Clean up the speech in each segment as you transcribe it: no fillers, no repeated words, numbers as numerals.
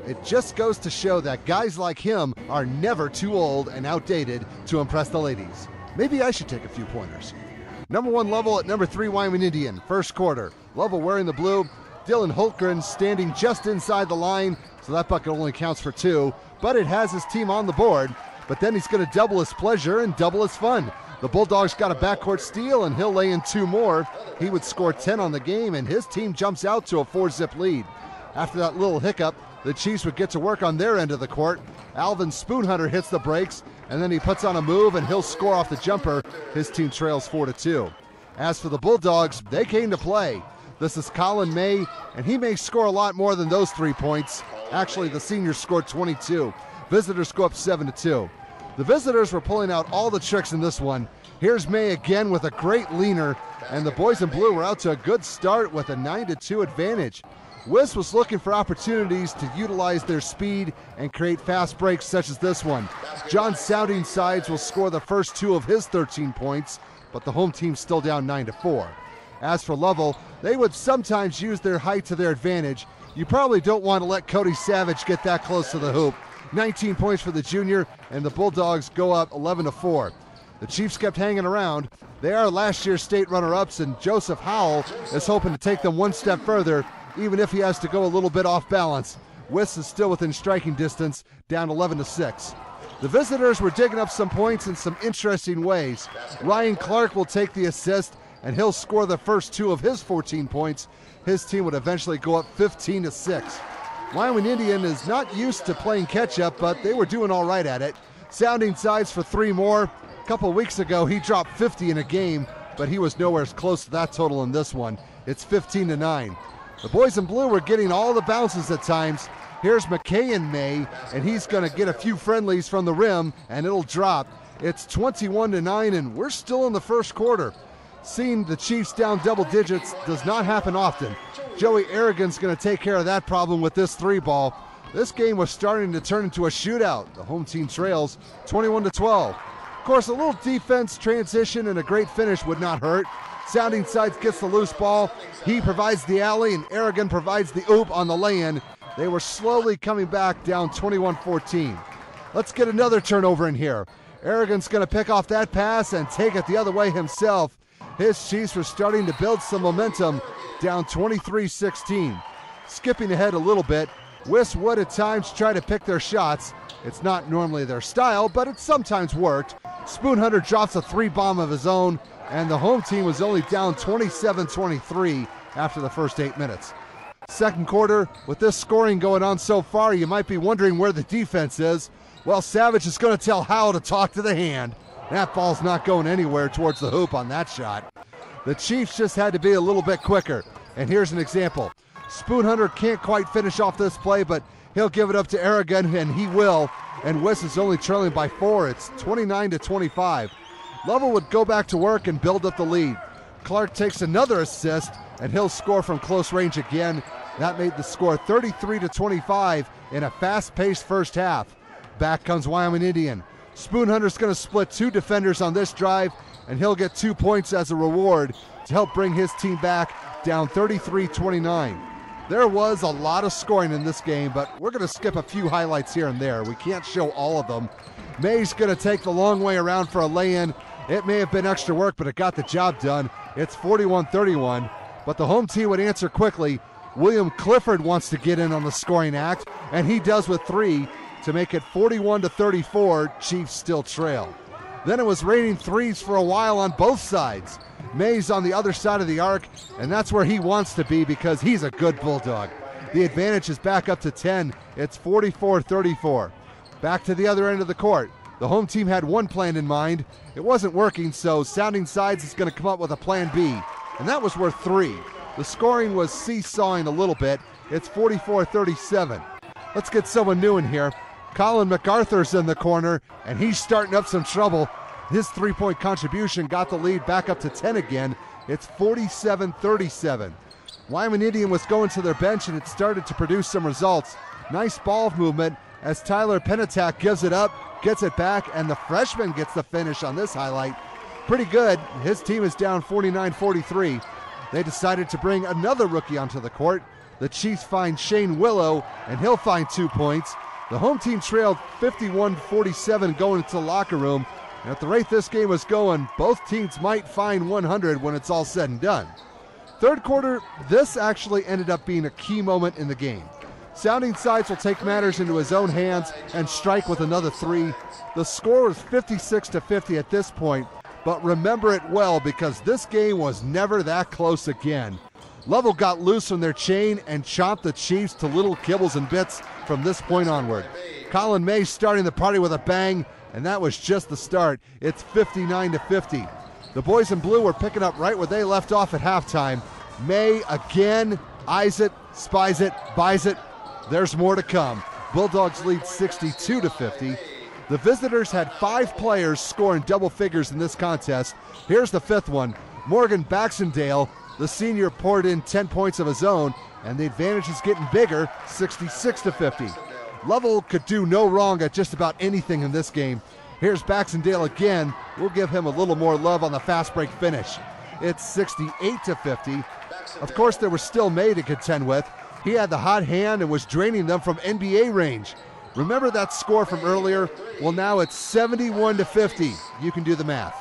It just goes to show that guys like him are never too old and outdated to impress the ladies. Maybe I should take a few pointers. Number 1 Lovell at number 3 Wyoming Indian. First quarter. Lovell wearing the blue. Dylan Holtgren standing just inside the line, so that bucket only counts for 2, but it has his team on the board. But then he's going to double his pleasure and double his fun. The Bulldogs got a backcourt steal, and he'll lay in 2 more. He would score 10 on the game, and his team jumps out to a 4-zip lead. After that little hiccup, the Chiefs would get to work on their end of the court. Alvin Spoonhunter hits the brakes, and then he puts on a move, and he'll score off the jumper. His team trails 4-2. As for the Bulldogs, they came to play. This is Colin May, and he may score a lot more than those 3 points. Actually, the seniors scored 22. Visitors go up 7-2. The visitors were pulling out all the tricks in this one. Here's May again with a great leaner, and the boys in blue were out to a good start with a 9-2 advantage. Wiss was looking for opportunities to utilize their speed and create fast breaks such as this one. John Sounding Sides will score the first 2 of his 13 points, but the home team's still down 9-4. As for Lovell, they would sometimes use their height to their advantage. You probably don't want to let Cody Savage get that close to the hoop. 19 points for the junior, and the Bulldogs go up 11-4. The Chiefs kept hanging around. They are last year's state runner-ups, and Joseph Howell is hoping to take them one step further, even if he has to go a little bit off balance. Wiss is still within striking distance, down 11-6. The visitors were digging up some points in some interesting ways. Ryan Clark will take the assist, and he'll score the first 2 of his 14 points. His team would eventually go up 15-6. Wyoming Indian is not used to playing catch-up, but they were doing all right at it. Sounding Sides for 3 more. A couple weeks ago, he dropped 50 in a game, but he was nowhere close to that total in this one. It's 15-9. The boys in blue were getting all the bounces at times. Here's McKay May, and he's going to get a few friendlies from the rim, and it'll drop. It's 21-9, and we're still in the first quarter. Seeing the Chiefs down double digits does not happen often. Joey Aragon's going to take care of that problem with this 3-ball. This game was starting to turn into a shootout. The home team trails 21-12. Of course, a little defense, transition, and a great finish would not hurt. Sounding Sides gets the loose ball. He provides the alley, and Aragon provides the oop on the lay-in. They were slowly coming back down 21-14. Let's get another turnover in here. Aragon's going to pick off that pass and take it the other way himself. His Chiefs were starting to build some momentum, down 23-16. Skipping ahead a little bit, Wiss would at times try to pick their shots. It's not normally their style, but it sometimes worked. Spoonhunter drops a 3-bomb of his own, and the home team was only down 27-23 after the first 8 minutes. Second quarter, with this scoring going on so far, you might be wondering where the defense is. Well, Savage is going to tell Howell to talk to the hand. That ball's not going anywhere towards the hoop on that shot. The Chiefs just had to be a little bit quicker. And here's an example. Spoonhunter can't quite finish off this play, but he'll give it up to Aragon, and he will. And Wiss is only trailing by 4. It's 29-25. Lovell would go back to work and build up the lead. Clark takes another assist, and he'll score from close range again. That made the score 33-25 in a fast-paced first half. Back comes Wyoming Indian. Spoonhunter's going to split 2 defenders on this drive, and he'll get 2 points as a reward to help bring his team back down 33-29. There was a lot of scoring in this game, but we're going to skip a few highlights here and there. We can't show all of them. May's going to take the long way around for a lay-in. It may have been extra work, but it got the job done. It's 41-31, but the home team would answer quickly. William Clifford wants to get in on the scoring act, and he does with 3 to make it 41-34. Chiefs still trail. Then it was raining threes for a while on both sides. May's on the other side of the arc, and that's where he wants to be because he's a good Bulldog. The advantage is back up to 10. It's 44-34. Back to the other end of the court. The home team had one plan in mind. It wasn't working, so Sounding Sides is going to come up with a plan B, and that was worth 3. The scoring was seesawing a little bit. It's 44-37. Let's get someone new in here. Colin MacArthur's in the corner, and he's starting up some trouble. His 3-point contribution got the lead back up to 10 again. It's 47-37. Wyoming Indian was going to their bench, and it started to produce some results. Nice ball movement as Tyler Penatak gives it up, gets it back, and the freshman gets the finish on this highlight. Pretty good. His team is down 49-43. They decided to bring another rookie onto the court. The Chiefs find Shane Willow, and he'll find 2 points. The home team trailed 51-47 going into the locker room. And at the rate this game was going, both teams might find 100 when it's all said and done. Third quarter, this actually ended up being a key moment in the game. Sounding Sides will take matters into his own hands and strike with another 3. The score was 56-50 at this point, but remember it well because this game was never that close again. Lovell got loose from their chain and chomped the Chiefs to little kibbles and bits from this point onward. Colin May starting the party with a bang, and that was just the start. It's 59-50. The boys in blue were picking up right where they left off at halftime. May again eyes it, spies it, buys it. There's more to come. Bulldogs lead 62-50. The visitors had 5 players score in double figures in this contest. Here's the 5th one. Morgan Baxendale, the senior, poured in 10 points of his own, and the advantage is getting bigger, 66-50. Lovell could do no wrong at just about anything in this game. Here's Baxendale again. We'll give him a little more love on the fast break finish. It's 68-50. Of course, there was still May to contend with. He had the hot hand and was draining them from NBA range. Remember that score from earlier? Well, now it's 71-50. You can do the math.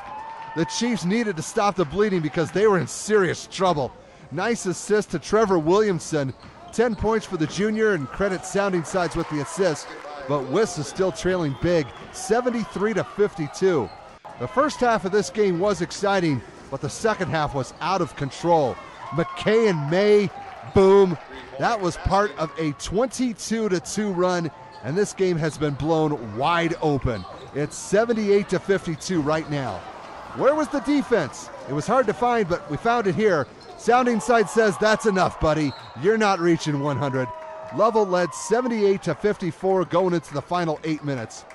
The Chiefs needed to stop the bleeding because they were in serious trouble. Nice assist to Trevor Williamson. 10 points for the junior, and credit Sounding Sides with the assist. But Wiss is still trailing big, 73-52. The first half of this game was exciting, but the second half was out of control. McKay and May, boom. That was part of a 22-2 run, and this game has been blown wide open. It's 78-52 right now. Where was the defense? It was hard to find, but we found it here. Sounding Side says, that's enough, buddy. You're not reaching 100. Lovell led 78-54 going into the final 8 minutes.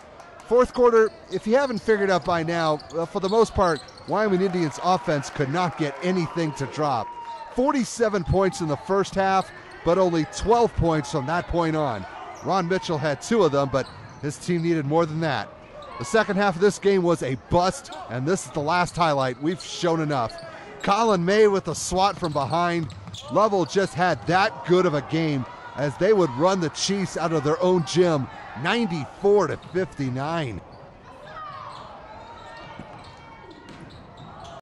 Fourth quarter, if you haven't figured out by now, for the most part, Wyoming Indians offense could not get anything to drop. 47 points in the first half, but only 12 points from that point on. Ron Mitchell had 2 of them, but his team needed more than that. The second half of this game was a bust, and this is the last highlight. We've shown enough. Colin May with a swat from behind. Lovell just had that good of a game as they would run the Chiefs out of their own gym, 94-59.